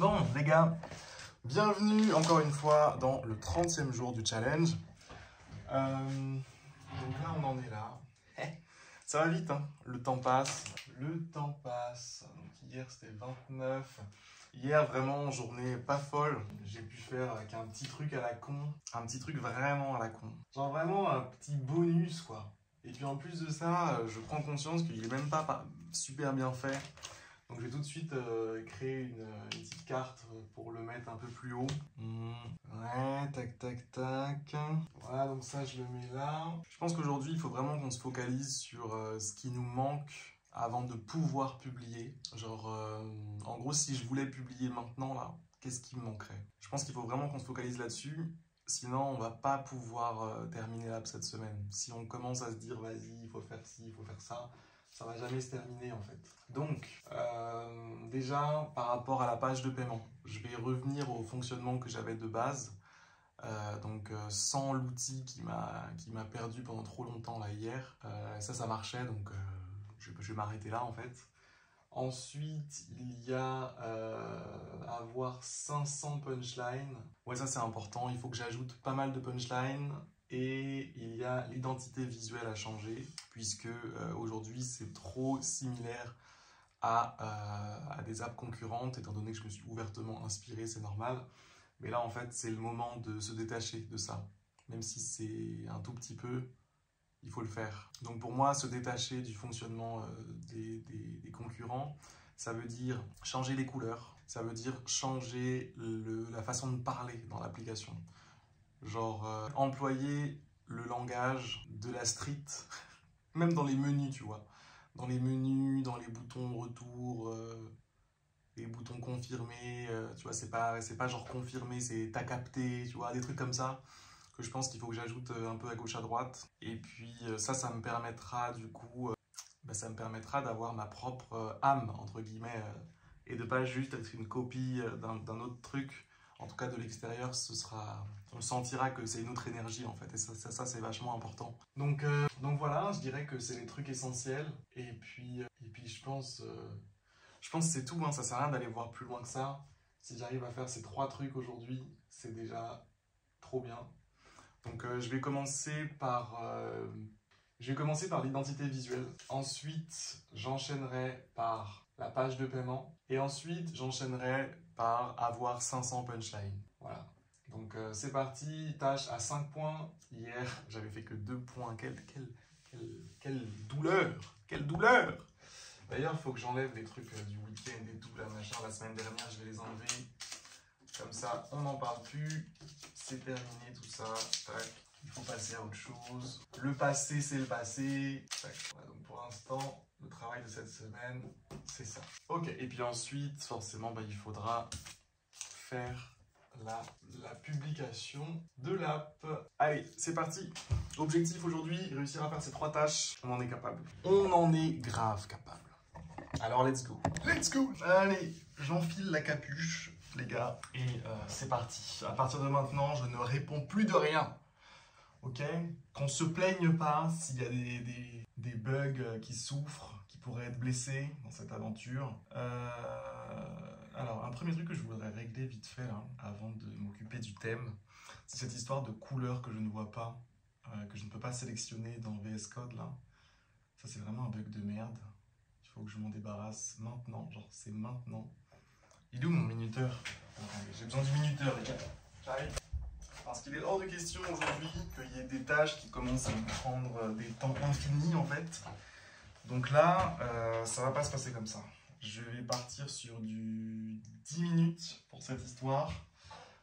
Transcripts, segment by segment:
Bon, les gars, bienvenue encore une fois dans le 30e jour du challenge. Donc là, on en est là. Ça va vite, hein. Le temps passe. Le temps passe. Donc hier, c'était 29. Hier, vraiment, journée pas folle. J'ai pu faire avec un petit truc à la con. Un petit truc vraiment à la con. Genre vraiment un petit bonus, quoi. Et puis en plus de ça, je prends conscience qu'il est même pas super bien fait. Donc je vais tout de suite créer une petite carte pour le mettre un peu plus haut. Ouais, tac, tac, tac. Voilà, donc ça je le mets là. Je pense qu'aujourd'hui il faut vraiment qu'on se focalise sur ce qui nous manque avant de pouvoir publier. Genre, en gros, si je voulais publier maintenant, là, qu'est-ce qui me manquerait? Je pense qu'il faut vraiment qu'on se focalise là-dessus. Sinon, on va pas pouvoir terminer l'app cette semaine. Si on commence à se dire, vas-y, il faut faire ci, il faut faire ça, ça va jamais se terminer en fait. Donc, déjà, par rapport à la page de paiement, je vais revenir au fonctionnement que j'avais de base. Sans l'outil qui m'a perdu pendant trop longtemps là hier. Ça marchait, donc je vais m'arrêter là en fait. Ensuite, il y a avoir 500 punchlines. Ouais, ça c'est important, il faut que j'ajoute pas mal de punchlines. Et il y a l'identité visuelle à changer, puisque aujourd'hui c'est trop similaire à des apps concurrentes, étant donné que je me suis ouvertement inspiré, c'est normal. Mais là en fait c'est le moment de se détacher de ça. Même si c'est un tout petit peu, il faut le faire. Donc pour moi, se détacher du fonctionnement des concurrents, ça veut dire changer les couleurs, ça veut dire changer la façon de parler dans l'application. Genre employer le langage de la street, même dans les menus, tu vois. Dans les menus, dans les boutons retour, les boutons confirmés, tu vois, c'est pas genre confirmé, c'est t'as capté, tu vois, des trucs comme ça. Que je pense qu'il faut que j'ajoute un peu à gauche à droite. Et puis ça me permettra du coup, ça me permettra d'avoir ma propre âme, entre guillemets, et de pas juste être une copie d'un autre truc. En tout cas, de l'extérieur, on sentira que c'est une autre énergie, en fait. Et ça c'est vachement important. Donc voilà, je dirais que c'est les trucs essentiels. Et puis je pense que c'est tout, hein. Ça sert à rien d'aller voir plus loin que ça. Si j'arrive à faire ces 3 trucs aujourd'hui, c'est déjà trop bien. Donc je vais commencer par l'identité visuelle. Ensuite, j'enchaînerai par la page de paiement. Et ensuite, j'enchaînerai par avoir 500 punchlines. Voilà. Donc c'est parti, tâche à 5 points. Hier, j'avais fait que 2 points. Quelle douleur! Quelle douleur! D'ailleurs, il faut que j'enlève les trucs du week-end et tout, là, machin. La semaine dernière, je vais les enlever. Comme ça, on n'en parle plus. C'est terminé tout ça. Tac. Il faut passer à autre chose. Le passé, c'est le passé. Tac. Voilà, donc pour l'instant, le travail de cette semaine, c'est ça. Ok, et puis ensuite, forcément, il faudra faire la publication de l'app. Allez, c'est parti. Objectif aujourd'hui, réussir à faire ces 3 tâches. On en est capable. On en est grave capable. Alors, let's go. Let's go. Allez, j'enfile la capuche, les gars, et c'est parti. À partir de maintenant, je ne réponds plus de rien. Ok? Qu'on se plaigne pas s'il y a des bugs qui souffrent, qui pourraient être blessés dans cette aventure. Alors, un premier truc que je voudrais régler vite fait, là, avant de m'occuper du thème, c'est cette histoire de couleurs que je ne vois pas, que je ne peux pas sélectionner dans VS Code, là. Ça, c'est vraiment un bug de merde. Il faut que je m'en débarrasse maintenant, genre c'est maintenant. Il est où mon minuteur? J'ai besoin du minuteur, les gars. J'arrive. Parce qu'il est hors de question aujourd'hui qu'il y ait des tâches qui commencent à me prendre des temps infinis en fait. Donc là, ça va pas se passer comme ça. Je vais partir sur du 10 minutes pour cette histoire.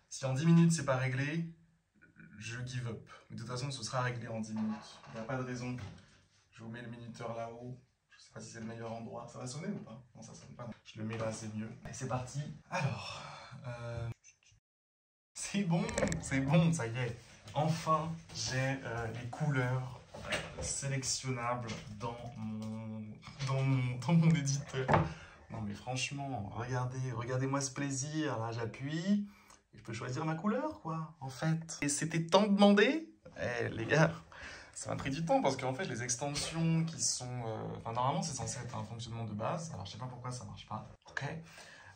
Si en 10 minutes c'est pas réglé, je give up. Mais de toute façon, ce sera réglé en 10 minutes. Il n'y a pas de raison. Je vous mets le minuteur là-haut. Je sais pas si c'est le meilleur endroit. Ça va sonner ou pas? Non, ça sonne pas. Je le mets là, c'est mieux. Et c'est parti. Alors, c'est bon, ça y est. Enfin, j'ai les couleurs sélectionnables dans mon éditeur. Non mais franchement, regardez-moi ce plaisir. Là, j'appuie. Je peux choisir ma couleur, quoi, en fait. Et c'était tant demandé. Eh, les gars, ça m'a pris du temps parce qu'en fait, les extensions qui sont... normalement, c'est censé être un fonctionnement de base. Alors, je sais pas pourquoi ça marche pas. Ok.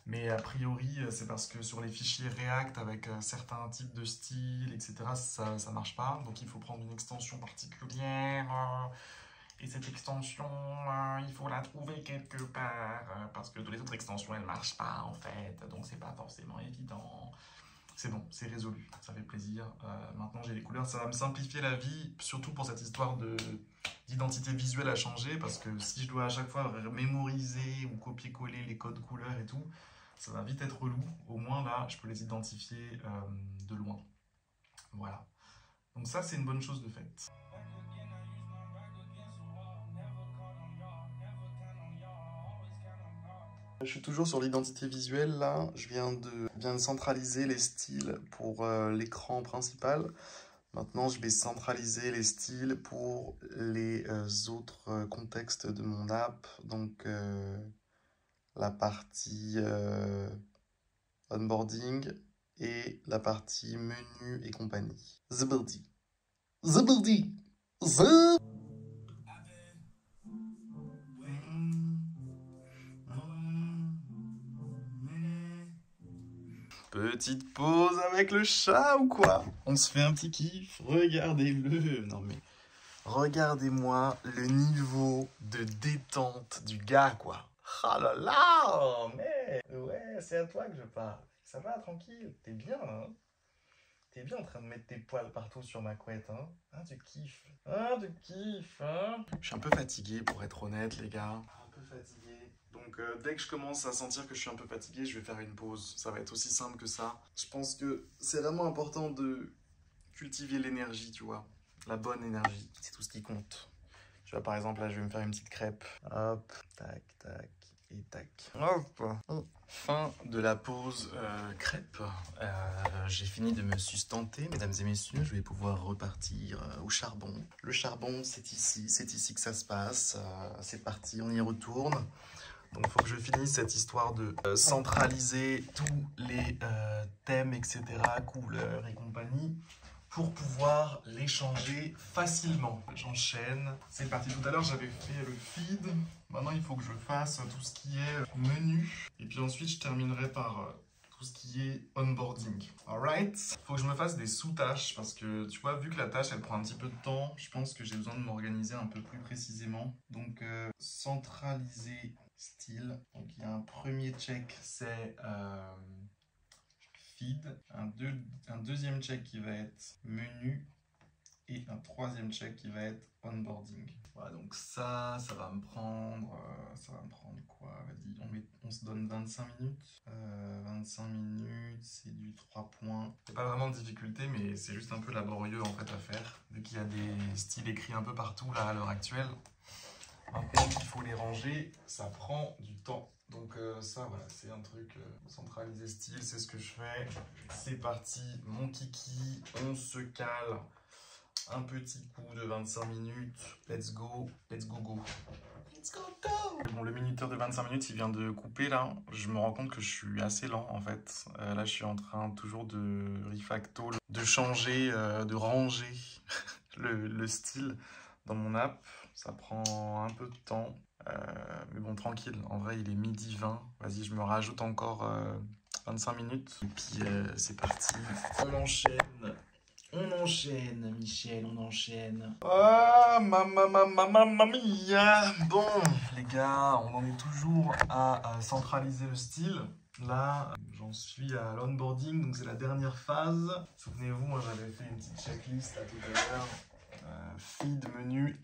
Mais a priori, c'est parce que sur les fichiers React avec certains types de styles, etc., ça marche pas. Donc il faut prendre une extension particulière. Et cette extension, il faut la trouver quelque part. Parce que les autres extensions, elles marchent pas en fait. Donc c'est pas forcément évident. C'est bon, c'est résolu. Ça fait plaisir. Maintenant j'ai les couleurs. Ça va me simplifier la vie. Surtout pour cette histoire d'identité visuelle à changer. Parce que si je dois à chaque fois mémoriser ou copier-coller les codes couleurs et tout, ça va vite être relou. Au moins là, je peux les identifier de loin. Voilà. Donc ça, c'est une bonne chose de fait. Je suis toujours sur l'identité visuelle là. Je viens de centraliser les styles pour l'écran principal. Maintenant, je vais centraliser les styles pour les autres contextes de mon app. Donc, la partie onboarding et la partie menu et compagnie. Zbirdi. Zbirdi. Zbirdi. Petite pause avec le chat ou quoi? On se fait un petit kiff, regardez-le. Non mais, regardez-moi le niveau de détente du gars quoi. Ah là là, mais ouais, c'est à toi que je parle. Ça va, tranquille, t'es bien, hein? T'es bien en train de mettre tes poils partout sur ma couette, hein? Hein, tu kiffes? Hein, tu kiffes, hein? Je suis un peu fatigué pour être honnête les gars. Un peu fatigué. Donc dès que je commence à sentir que je suis un peu fatigué, je vais faire une pause. Ça va être aussi simple que ça. Je pense que c'est vraiment important de cultiver l'énergie, tu vois. La bonne énergie, c'est tout ce qui compte. Tu vois, par exemple, là, je vais me faire une petite crêpe. Hop, tac, tac et tac. Hop. Fin de la pause crêpe. J'ai fini de me sustenter, mesdames et messieurs. Je vais pouvoir repartir au charbon. Le charbon, c'est ici que ça se passe. C'est parti, on y retourne. Donc, il faut que je finisse cette histoire de centraliser tous les thèmes, etc., couleurs et compagnie, pour pouvoir les changer facilement. J'enchaîne. C'est parti. Tout à l'heure, j'avais fait le feed. Maintenant, il faut que je fasse tout ce qui est menu. Et puis ensuite, je terminerai par tout ce qui est onboarding. Alright. Il faut que je me fasse des sous-tâches parce que, tu vois, vu que la tâche, elle prend un petit peu de temps, je pense que j'ai besoin de m'organiser un peu plus précisément. Donc, centraliser style. Donc, il y a un premier check, c'est feed. Un deuxième check qui va être menu. Et un troisième check qui va être onboarding. Voilà, donc ça va me prendre quoi? Vas-y, on se donne 25 minutes. 25 minutes, c'est du 3 points. C'est pas vraiment de difficulté, mais c'est juste un peu laborieux en fait à faire, vu qu'il y a des styles écrits un peu partout là à l'heure actuelle. Maintenant qu'il faut les ranger, ça prend du temps. Donc ça, voilà, c'est un truc, centraliser style, c'est ce que je fais. C'est parti, mon kiki, on se cale. Un petit coup de 25 minutes. Let's go. Let's go, go. Let's go, go. Bon, le minuteur de 25 minutes, il vient de couper là. Je me rends compte que je suis assez lent en fait. Là, je suis en train toujours de refacto, de changer, de ranger le style dans mon app. Ça prend un peu de temps. Mais bon, tranquille. En vrai, il est midi 20. Vas-y, je me rajoute encore 25 minutes. Et puis, c'est parti. On enchaîne. On enchaîne, Michel, on enchaîne. Ah, mamma mia. Bon, les gars, on en est toujours à centraliser le style. Là, j'en suis à l'onboarding, donc c'est la dernière phase. Souvenez-vous, moi j'avais fait une petite checklist là tout à l'heure. Feed, menu.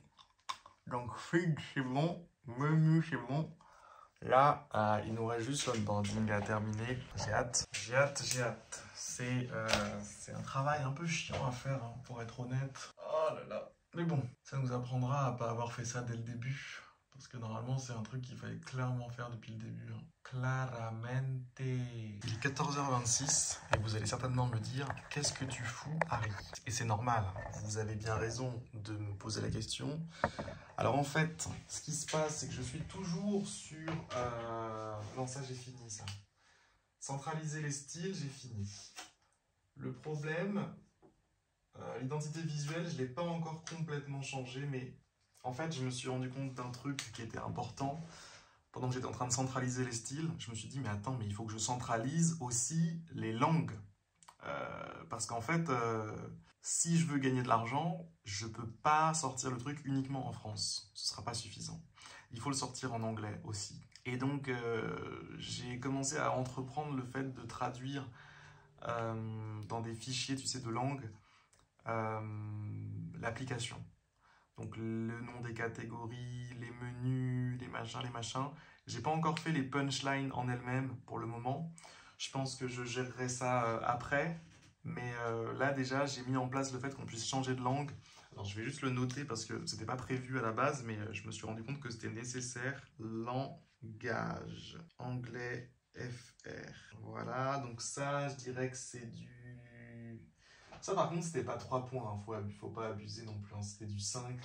Donc feed, c'est bon. Menu, c'est bon. Là, il nous reste juste l'onboarding à terminer. J'ai hâte. C'est un travail un peu chiant à faire, hein, pour être honnête. Oh là là. Mais bon, ça nous apprendra à pas avoir fait ça dès le début. Parce que normalement, c'est un truc qu'il fallait clairement faire depuis le début. Hein. Claramente. Il est 14h26 et vous allez certainement me dire « Qu'est-ce que tu fous, Harry ?» Et c'est normal, vous avez bien raison de me poser la question. Alors en fait, ce qui se passe, c'est que je suis toujours sur... Non, ça j'ai fini ça. Centraliser les styles, j'ai fini. Le problème, l'identité visuelle, je ne l'ai pas encore complètement changé, mais en fait, je me suis rendu compte d'un truc qui était important. pendant que j'étais en train de centraliser les styles, je me suis dit, mais attends, mais il faut que je centralise aussi les langues. Parce qu'en fait, si je veux gagner de l'argent, je ne peux pas sortir le truc uniquement en France. Ce ne sera pas suffisant. Il faut le sortir en anglais aussi. Et donc, j'ai commencé à entreprendre le fait de traduire dans des fichiers, tu sais, de langue, l'application. Donc, le nom des catégories, les menus, les machins. J'ai pas encore fait les punchlines en elles-mêmes pour le moment. Je pense que je gérerai ça après. Mais là, déjà, j'ai mis en place le fait qu'on puisse changer de langue. Alors, je vais juste le noter parce que c'était pas prévu à la base, mais je me suis rendu compte que c'était nécessaire. Langage. Anglais FR. Voilà, donc ça, je dirais que c'est du... Ça, par contre, c'était pas 3 points. Faut pas abuser non plus. Hein. C'était du 5.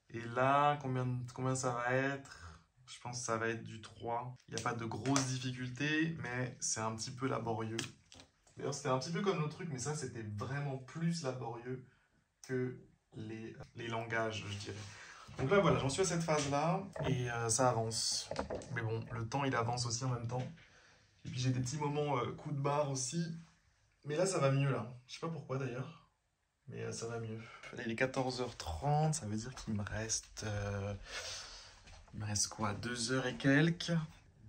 Et là, combien ça va être? Je pense que ça va être du 3. Il n'y a pas de grosses difficultés, mais c'est un petit peu laborieux. D'ailleurs, c'était un petit peu comme l'autre truc, mais ça, c'était vraiment plus laborieux que les langages, je dirais. Donc là, voilà, j'en suis à cette phase-là, et ça avance. Mais bon, le temps, il avance aussi en même temps. Et puis, j'ai des petits moments coup de barre aussi. Mais là, ça va mieux, là. Je sais pas pourquoi, d'ailleurs. Mais ça va mieux. Là, il est 14h30, ça veut dire qu'il me reste... il me reste quoi? 2 heures et quelques.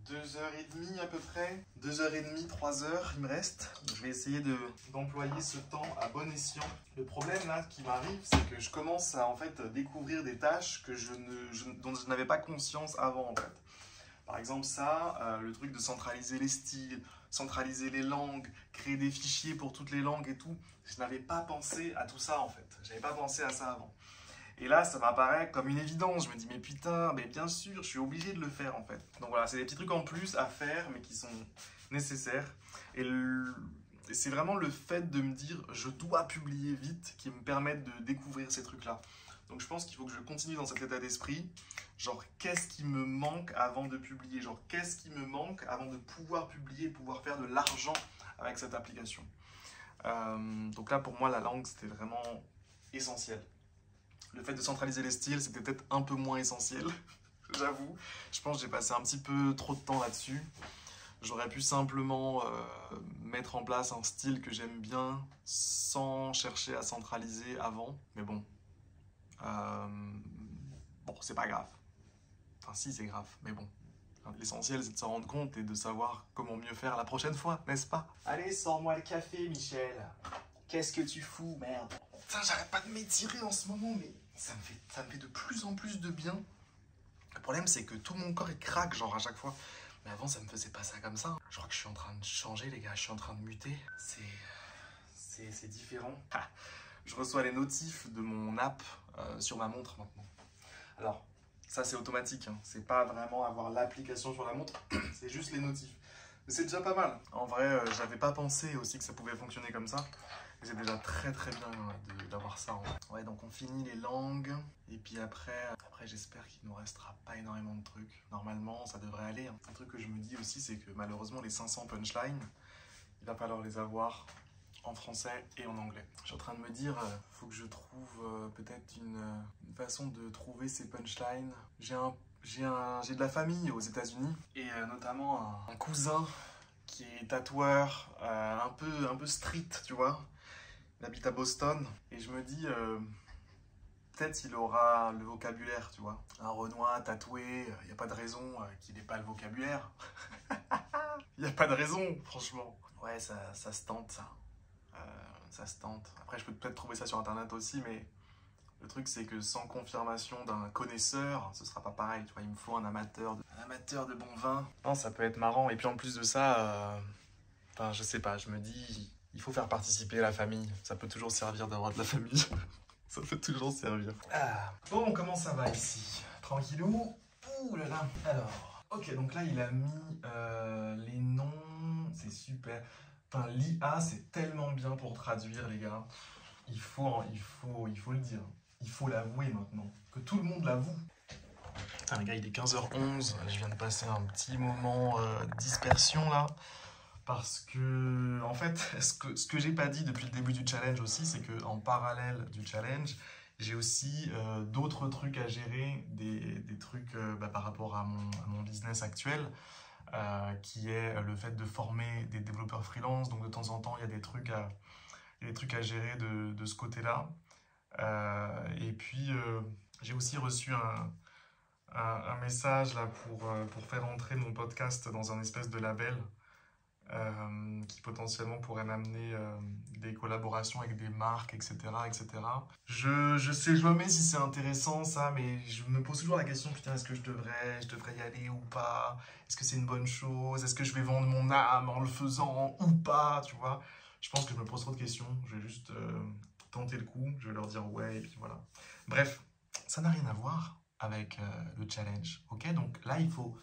2h30 à peu près. 2h30, 3 heures, il me reste. Donc, je vais essayer d'employer ce temps à bon escient. Le problème là qui m'arrive, c'est que je commence à en fait découvrir des tâches que dont je n'avais pas conscience avant en fait. Par exemple ça, le truc de centraliser les styles, centraliser les langues, créer des fichiers pour toutes les langues et tout. Je n'avais pas pensé à tout ça en fait. Je n'avais pas pensé à ça avant. Et là, ça m'apparaît comme une évidence. Je me dis, mais putain, mais bien sûr, je suis obligé de le faire en fait. Donc voilà, c'est des petits trucs en plus à faire, mais qui sont nécessaires. Et c'est vraiment le fait de me dire, je dois publier vite, qui me permettent de découvrir ces trucs-là. Donc je pense qu'il faut que je continue dans cet état d'esprit. Genre, qu'est-ce qui me manque avant de publier? Genre, qu'est-ce qui me manque avant de pouvoir publier, pouvoir faire de l'argent avec cette application? Donc là, pour moi, la langue, c'était vraiment essentiel. Le fait de centraliser les styles, c'était peut-être un peu moins essentiel, j'avoue. Je pense que j'ai passé un petit peu trop de temps là-dessus. J'aurais pu simplement mettre en place un style que j'aime bien sans chercher à centraliser avant. Mais bon, bon, c'est pas grave. Enfin, si, c'est grave, mais bon. L'essentiel, c'est de s'en rendre compte et de savoir comment mieux faire la prochaine fois, n'est-ce pas? Allez, sors-moi le café, Michel. Qu'est-ce que tu fous, merde? Putain, j'arrête pas de m'étirer en ce moment, mais ça me fait de plus en plus de bien. Le problème, c'est que tout mon corps, il craque, genre, à chaque fois. Mais avant, ça me faisait pas ça comme ça. Je crois que je suis en train de changer, les gars. Je suis en train de muter. C'est différent. Ah, je reçois les notifs de mon app sur ma montre, maintenant. Alors, ça, c'est automatique. Hein. C'est pas vraiment avoir l'application sur la montre. C'est juste les notifs. Mais c'est déjà pas mal. En vrai, j'avais pas pensé aussi que ça pouvait fonctionner comme ça. C'est déjà très très bien d'avoir ça. Ouais, donc on finit les langues. Et puis après j'espère qu'il nous restera pas énormément de trucs. Normalement, ça devrait aller. Hein. Un truc que je me dis aussi, c'est que malheureusement, les 500 punchlines, il va falloir les avoir en français et en anglais. Je suis en train de me dire, faut que je trouve peut-être une façon de trouver ces punchlines. J'ai de la famille aux États-Unis et notamment un cousin qui est tatoueur, un peu street, tu vois. Il habite à Boston et je me dis, peut-être il aura le vocabulaire, tu vois. Un Renoir tatoué, il n'y a pas de raison qu'il n'ait pas le vocabulaire. Il n'y a pas de raison, franchement. Ouais, ça se tente, ça. Ça se tente. Après, je peux peut-être trouver ça sur Internet aussi, mais le truc, c'est que sans confirmation d'un connaisseur, ce sera pas pareil, tu vois. Il me faut un amateur de bon vin. Non, ça peut être marrant. Et puis en plus de ça, enfin, je sais pas, je me dis... Il faut faire participer la famille. Ça peut toujours servir d'avoir de la famille. Ça peut toujours servir. Ah. Bon, comment ça va ici? Tranquillou. Ouh là là. Alors. Ok, donc là, il a mis les noms. C'est super. Enfin, l'IA, c'est tellement bien pour traduire, les gars. Il faut le dire. Il faut l'avouer maintenant. Que tout le monde l'avoue. Putain, les gars, il est 15h11. Je viens de passer un petit moment dispersion, là. Parce que, en fait, ce que j'ai pas dit depuis le début du challenge aussi, c'est qu'en parallèle du challenge, J'ai aussi d'autres trucs à gérer, des trucs par rapport à mon business actuel, qui est le fait de former des développeurs freelance. Donc de temps en temps, il y a des trucs à gérer de ce côté-là. Et puis, j'ai aussi reçu un message là pour faire entrer mon podcast dans un espèce de label qui potentiellement pourrait m'amener des collaborations avec des marques, etc., etc. Je sais jamais si c'est intéressant ça, mais je me pose toujours la question, putain, est-ce que je devrais y aller ou pas? Est-ce que c'est une bonne chose? Est-ce que je vais vendre mon âme en le faisant ou pas, tu vois? Je pense que je me pose trop de questions, je vais juste tenter le coup, je vais leur dire ouais, et puis voilà. Bref, ça n'a rien à voir avec le challenge, ok? Donc là, il faut...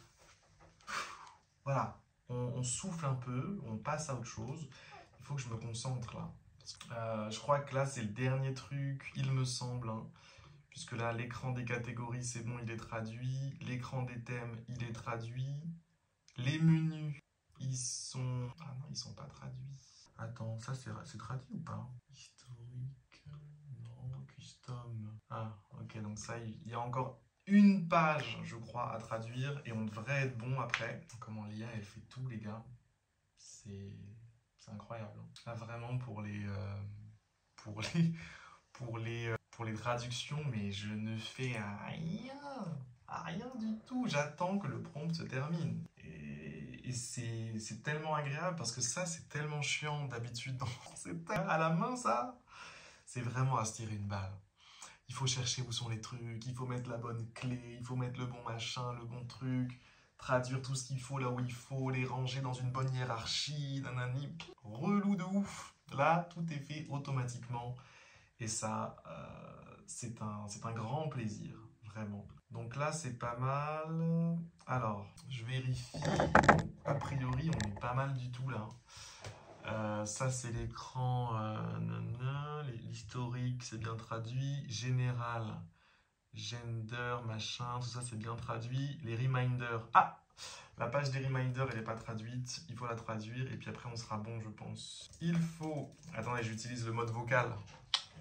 Voilà, on souffle un peu, on passe à autre chose. Il faut que je me concentre là. Je crois que là, c'est le dernier truc, il me semble, hein, puisque là, l'écran des catégories, c'est bon, il est traduit. L'écran des thèmes, il est traduit. Les menus, ils sont... Ah non, ils sont pas traduits. Attends, ça, c'est traduit ou pas? Historique, non, custom. Ah, ok, donc ça, il y a encore une page, je crois, à traduire et on devrait être bon après. Comment l'IA, elle fait tout, les gars. C'est incroyable. Là, vraiment, pour les, pour les traductions, mais je ne fais rien du tout. J'attends que le prompt se termine. Et c'est tellement agréable parce que ça, c'est tellement chiant d'habitude. C'est à la main, ça. C'est vraiment à se tirer une balle. Il faut chercher où sont les trucs, il faut mettre la bonne clé, il faut mettre le bon machin, le bon truc, traduire tout ce qu'il faut là où il faut, les ranger dans une bonne hiérarchie, nanani. Relou de ouf. Là, tout est fait automatiquement. Et ça, c'est un grand plaisir, vraiment. Donc là, c'est pas mal. Alors, je vérifie. A priori, on est pas mal du tout là. Ça, c'est l'écran. L'historique, c'est bien traduit. Général, gender, machin, tout ça, c'est bien traduit. Les reminders. Ah! La page des reminders, elle n'est pas traduite. Il faut la traduire et puis après, on sera bon, je pense. Il faut... Attendez, j'utilise le mode vocal.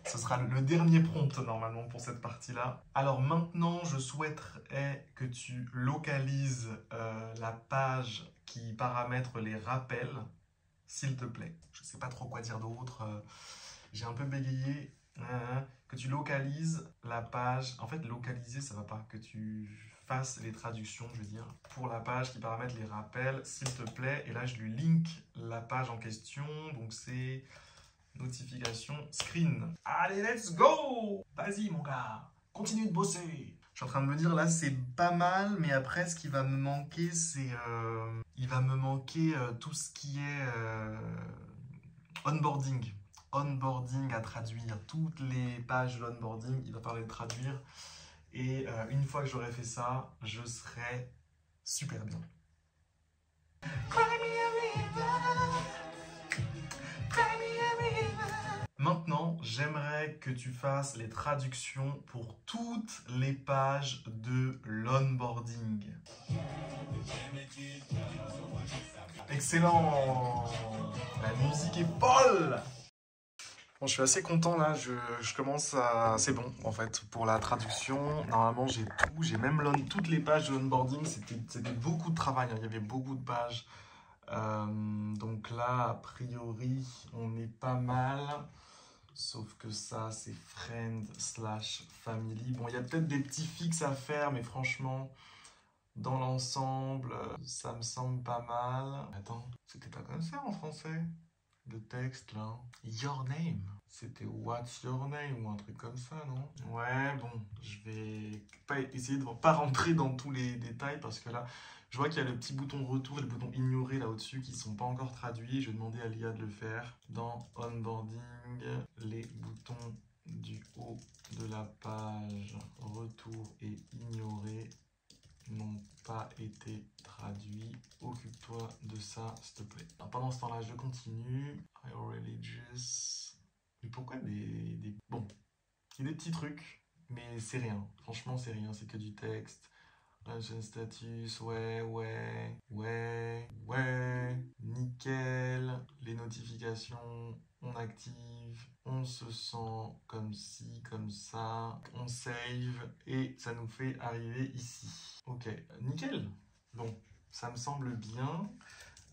Ce sera le dernier prompt normalement pour cette partie-là. Alors maintenant, je souhaiterais que tu localises la page qui paramètre les rappels, s'il te plaît. Je ne sais pas trop quoi dire d'autre. J'ai un peu bégayé. Que tu localises la page. En fait, localiser, ça va pas. Que tu fasses les traductions, je veux dire, pour la page qui paramètre les rappels, s'il te plaît. Et là, je lui link la page en question. Donc c'est... Notification screen. Allez, let's go! Vas-y, mon gars. Continue de bosser. Je suis en train de me dire, là, c'est pas mal, mais après, ce qui va me manquer, c'est... il va me manquer tout ce qui est onboarding. Onboarding à traduire. Toutes les pages de l'onboarding, il va falloir les traduire. Et une fois que j'aurai fait ça, je serai super bien. Maintenant, j'aimerais que tu fasses les traductions pour toutes les pages de l'onboarding. Excellent! La musique est folle! Bon, je suis assez content là, je commence à... C'est bon en fait pour la traduction. Normalement j'ai tout, j'ai même toutes les pages de l'onboarding, c'était beaucoup de travail, hein. Il y avait beaucoup de pages. Donc là, a priori, on est pas mal. Sauf que ça, c'est friend/family. Bon, il y a peut-être des petits fixes à faire, mais franchement, dans l'ensemble, ça me semble pas mal. Attends, c'était pas comme ça en français? Le texte, là. Your name. C'était what's your name ou un truc comme ça, non? Ouais, bon, je vais pas essayer de pas rentrer dans tous les détails parce que là, je vois qu'il y a le petit bouton retour et le bouton ignorer là au-dessus qui ne sont pas encore traduits. Je vais demander à l'IA de le faire. Dans onboarding, les boutons du haut de la page retour et ignorer n'ont pas été traduits. Occupe-toi de ça, s'il te plaît. Alors, pendant ce temps-là, je continue. Religious. Mais pourquoi des... Bon, il y a des petits trucs, mais c'est rien. Franchement, c'est rien. C'est que du texte. Ancient status, ouais, nickel. Les notifications. l'application, on active, on se sent comme ci, comme ça, on save et ça nous fait arriver ici. Ok, nickel. Bon, ça me semble bien.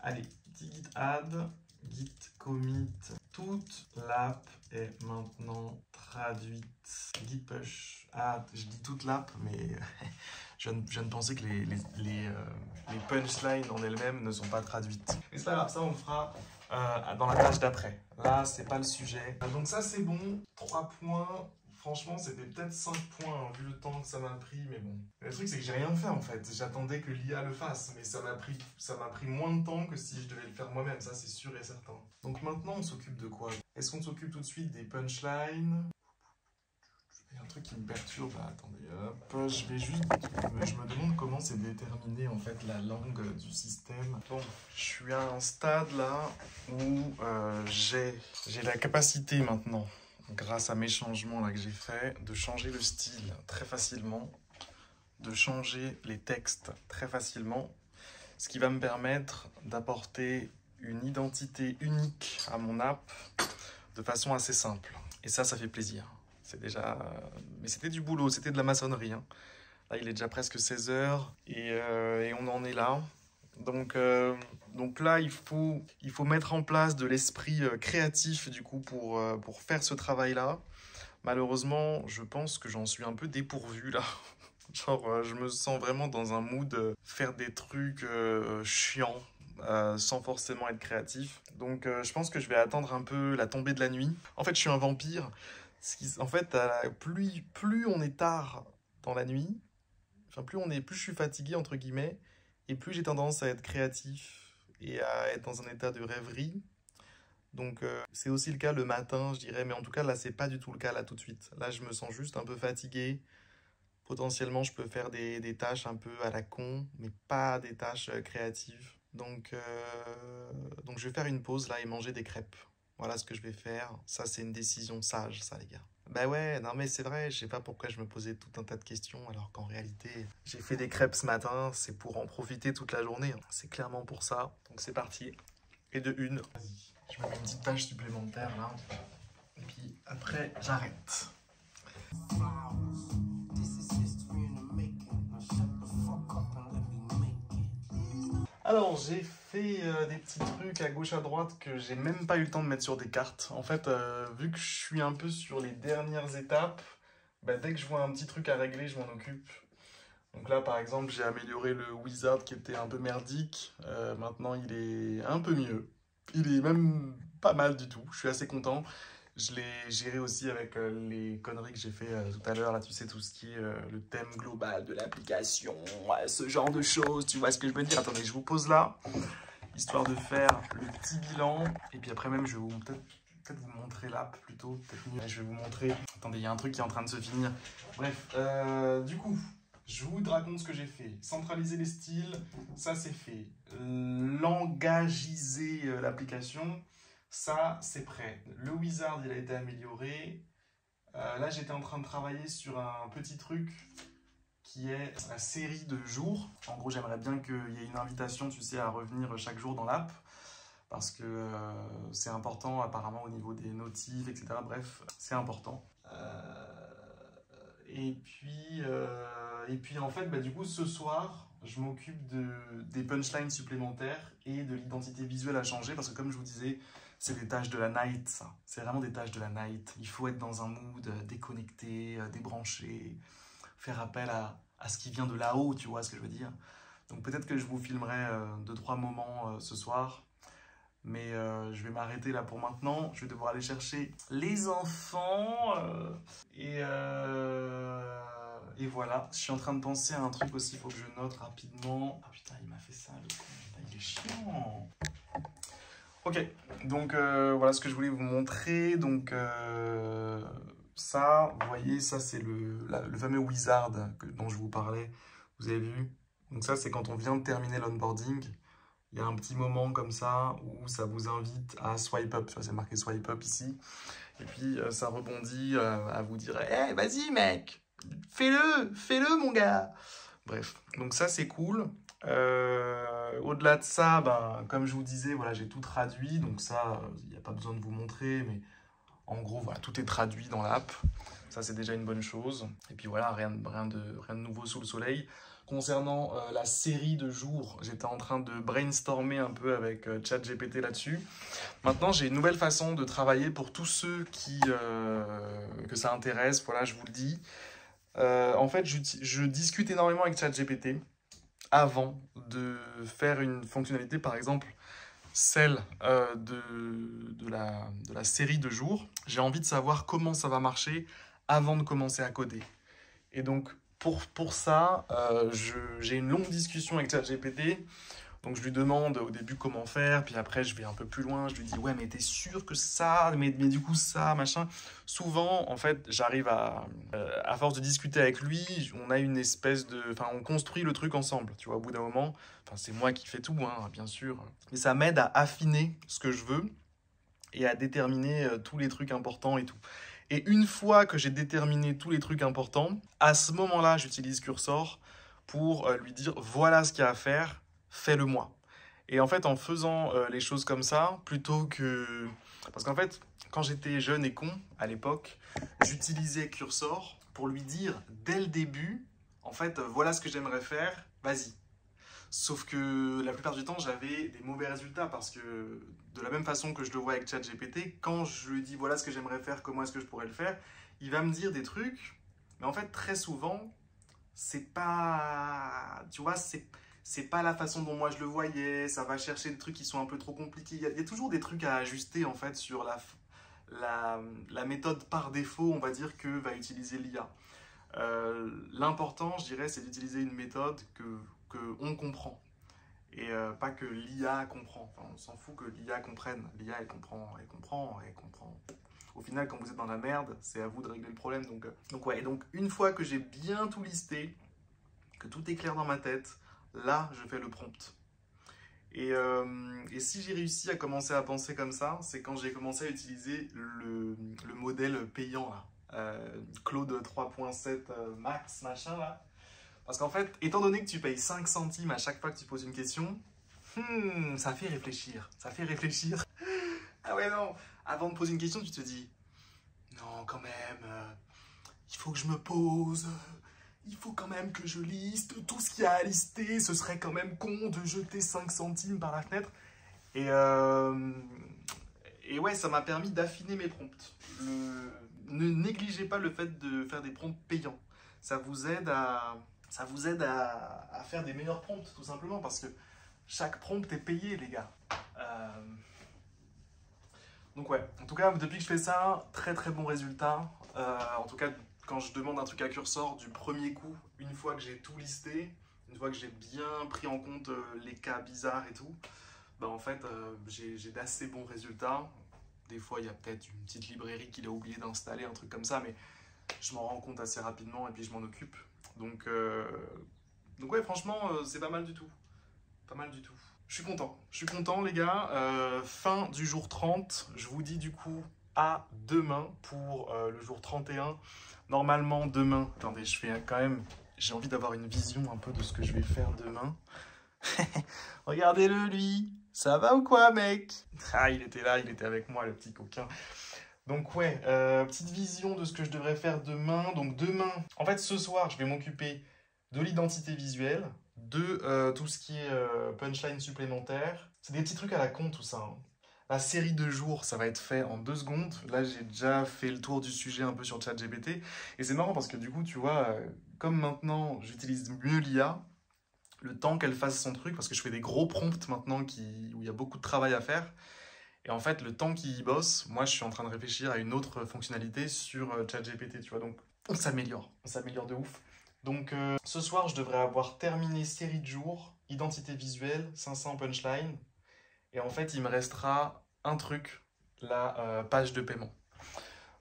Allez, petit git add, git commit. Toute l'app est maintenant traduite. Git push. Ah, je dis toute l'app, mais je viens de penser que les punchlines en elles-mêmes ne sont pas traduites. Mais c'est pas grave, ça on le fera dans la tâche d'après. Là, c'est pas le sujet. Donc ça, c'est bon. 3 points. Franchement, c'était peut-être 5 points, hein, vu le temps que ça m'a pris, mais bon. Le truc, c'est que j'ai rien fait, en fait. J'attendais que l'IA le fasse, mais ça m'a pris moins de temps que si je devais le faire moi-même, ça, c'est sûr et certain. Donc maintenant, on s'occupe de quoi? Est-ce qu'on s'occupe tout de suite des punchlines? Il y a un truc qui me perturbe, là. Attendez, hop. Je me demande comment c'est déterminé, en fait, la langue du système. Bon, je suis à un stade, là, où j'ai la capacité, maintenant, grâce à mes changements là que j'ai fait, de changer le style très facilement, de changer les textes très facilement, ce qui va me permettre d'apporter une identité unique à mon app de façon assez simple. Et ça fait plaisir. C'est déjà... Mais c'était du boulot, c'était de la maçonnerie, hein. Là, il est déjà presque 16 h et on en est là. Donc là, il faut mettre en place de l'esprit créatif du coup pour faire ce travail-là. Malheureusement, je pense que j'en suis un peu dépourvu là. Genre, je me sens vraiment dans un mood faire des trucs chiants sans forcément être créatif. Donc je pense que je vais attendre un peu la tombée de la nuit. En fait, je suis un vampire. En fait, plus on est tard dans la nuit, enfin plus je suis fatigué entre guillemets, et plus j'ai tendance à être créatif et à être dans un état de rêverie. Donc c'est aussi le cas le matin, je dirais, mais en tout cas là c'est pas du tout le cas là tout de suite. Là je me sens juste un peu fatigué. Potentiellement je peux faire des tâches un peu à la con, mais pas des tâches créatives. Donc je vais faire une pause là et manger des crêpes. Voilà ce que je vais faire. Ça c'est une décision sage ça les gars. Bah ouais, non mais c'est vrai, je sais pas pourquoi je me posais tout un tas de questions alors qu'en réalité, j'ai fait des crêpes ce matin, c'est pour en profiter toute la journée. Hein. C'est clairement pour ça. Donc c'est parti. Et de une. Vas-y, je me mets une petite tâche supplémentaire là. Et puis après, j'arrête. Alors, j'ai fait des petits trucs à gauche à droite que j'ai même pas eu le temps de mettre sur des cartes. En fait, vu que je suis un peu sur les dernières étapes, bah, dès que je vois un petit truc à régler, je m'en occupe. Donc là, par exemple, j'ai amélioré le wizard qui était un peu merdique. Maintenant, il est un peu mieux. Il est même pas mal du tout. Je suis assez content. Je l'ai géré aussi avec les conneries que j'ai fait tout à l'heure. Là, tu sais, tout ce qui est le thème global de l'application, ce genre de choses. Tu vois ce que je veux dire? Attendez, je vous pose là, histoire de faire le petit bilan. Et puis après même, je vais vous peut-être vous montrer l'app plutôt. Je vais vous montrer. Attendez, il y a un truc qui est en train de se finir. Bref, du coup, je vous raconte ce que j'ai fait. Centraliser les styles, ça c'est fait. Langagiser l'application. Ça, c'est prêt. Le wizard, il a été amélioré. Là, j'étais en train de travailler sur un petit truc qui est la série de jours. En gros, j'aimerais bien qu'il y ait une invitation, tu sais, à revenir chaque jour dans l'app. Parce que c'est important, apparemment, au niveau des notifs, etc. Bref, c'est important. Et puis, en fait, bah, du coup, ce soir, je m'occupe des punchlines supplémentaires et de l'identité visuelle à changer. Parce que comme je vous disais, c'est des tâches de la night, ça. C'est vraiment des tâches de la night. Il faut être dans un mood déconnecté, débranché, faire appel à ce qui vient de là-haut, tu vois ce que je veux dire. Donc peut-être que je vous filmerai 2-3 moments ce soir. Mais je vais m'arrêter là pour maintenant. Je vais devoir aller chercher les enfants. Et voilà. Je suis en train de penser à un truc aussi. Il faut que je note rapidement. Ah putain, il m'a fait ça, le con. Putain, il est chiant. Ok, donc voilà ce que je voulais vous montrer. Donc ça, vous voyez, ça c'est le fameux wizard dont je vous parlais. Vous avez vu? Donc ça, c'est quand on vient de terminer l'onboarding. Il y a un petit moment comme ça où ça vous invite à swipe up. C'est marqué swipe up ici. Et puis ça rebondit à vous dire hey, vas-y mec, fais-le mon gars. Bref, donc ça c'est cool. Au-delà de ça, ben, comme je vous disais, voilà, j'ai tout traduit, donc ça, il n'y a pas besoin de vous montrer, mais en gros, voilà, tout est traduit dans l'app. Ça, c'est déjà une bonne chose. Et puis voilà, rien de nouveau sous le soleil. Concernant la série de jours, j'étais en train de brainstormer un peu avec ChatGPT là-dessus. Maintenant, j'ai une nouvelle façon de travailler pour tous ceux que ça intéresse. Voilà, je vous le dis. En fait, je discute énormément avec ChatGPT avant de faire une fonctionnalité, par exemple, celle de la série de jours. J'ai envie de savoir comment ça va marcher avant de commencer à coder. Et donc, pour ça, j'ai une longue discussion avec ChatGPT. Donc, je lui demande au début comment faire, puis après, je vais un peu plus loin. Je lui dis, ouais, mais t'es sûr que ça, mais du coup, ça, machin. Souvent, en fait, j'arrive à force de discuter avec lui, on a une espèce de. Enfin, on construit le truc ensemble, tu vois, au bout d'un moment. Enfin, c'est moi qui fais tout, hein, bien sûr. Mais ça m'aide à affiner ce que je veux et à déterminer tous les trucs importants et tout. Et une fois que j'ai déterminé tous les trucs importants, à ce moment-là, j'utilise Cursor pour lui dire voilà ce qu'il y a à faire, fais-le moi. Et en fait, en faisant les choses comme ça, plutôt que... Parce qu'en fait, quand j'étais jeune et con, à l'époque, j'utilisais Cursor pour lui dire dès le début, en fait, voilà ce que j'aimerais faire, vas-y. Sauf que la plupart du temps, j'avais des mauvais résultats parce que de la même façon que je le vois avec ChatGPT, quand je lui dis voilà ce que j'aimerais faire, comment est-ce que je pourrais le faire, il va me dire des trucs, mais en fait, très souvent, c'est pas... Tu vois, c'est pas la façon dont moi je le voyais, ça va chercher des trucs qui sont un peu trop compliqués. Il y a toujours des trucs à ajuster en fait sur la méthode par défaut, on va dire, que va utiliser l'IA. L'important, je dirais, c'est d'utiliser une méthode que on comprend et pas que l'IA comprend. Enfin, on s'en fout que l'IA comprenne. L'IA, elle comprend. Au final, quand vous êtes dans la merde, c'est à vous de régler le problème. Donc ouais, et donc une fois que j'ai bien tout listé, que tout est clair dans ma tête, là, je fais le prompt. Et si j'ai réussi à commencer à penser comme ça, c'est quand j'ai commencé à utiliser le modèle payant, là. Claude 3.7 Max, machin, là. Parce qu'en fait, étant donné que tu payes 5 centimes à chaque fois que tu poses une question, ça fait réfléchir. Ça fait réfléchir. Ah ouais, non. Avant de poser une question, tu te dis, non, quand même, il faut que je me pose. Il faut quand même que je liste tout ce qu'il y a à lister. Ce serait quand même con de jeter 5 centimes par la fenêtre. Et ouais, ça m'a permis d'affiner mes prompts. Ne négligez pas le fait de faire des prompts payants. Ça vous aide à faire des meilleurs prompts, tout simplement, parce que chaque prompt est payé, les gars. Donc ouais, en tout cas, depuis que je fais ça, très très bon résultat. En tout cas, quand je demande un truc à Cursor, du premier coup, une fois que j'ai tout listé, une fois que j'ai bien pris en compte les cas bizarres et tout, bah en fait, j'ai d'assez bons résultats. Des fois, il y a peut-être une petite librairie qu'il a oublié d'installer, un truc comme ça, mais je m'en rends compte assez rapidement et puis je m'en occupe. Donc ouais, franchement, c'est pas mal du tout. Pas mal du tout. Je suis content les gars. Fin du jour 30, je vous dis du coup à demain pour le jour 31. Normalement demain, attendez, j'ai envie d'avoir une vision un peu de ce que je vais faire demain. Regardez-le lui, ça va ou quoi mec? Ah, il était là, il était avec moi le petit coquin. Donc ouais, petite vision de ce que je devrais faire demain. Donc demain, en fait ce soir, je vais m'occuper de l'identité visuelle, de tout ce qui est punchline supplémentaire. C'est des petits trucs à la con tout ça. Hein. La série de jours, ça va être fait en 2 secondes. Là, j'ai déjà fait le tour du sujet un peu sur ChatGPT. Et c'est marrant parce que du coup, tu vois, comme maintenant, j'utilise mieux l'IA, le temps qu'elle fasse son truc, parce que je fais des gros prompts maintenant où il y a beaucoup de travail à faire. Et en fait, le temps qu'il bosse, moi, je suis en train de réfléchir à une autre fonctionnalité sur ChatGPT, tu vois. Donc, on s'améliore de ouf. Donc, ce soir, je devrais avoir terminé série de jours, identité visuelle, 500 punchline. Et en fait, il me restera un truc, la page de paiement.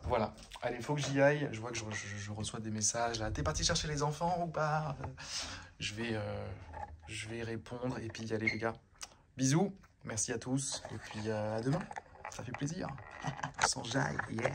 Voilà. Allez, faut que j'y aille. Je vois que je reçois des messages. Là, t'es parti chercher les enfants ou pas? Je vais répondre et puis y aller, les gars. Bisous. Merci à tous. Et puis à demain. Ça fait plaisir. Sans jaille. Yeah.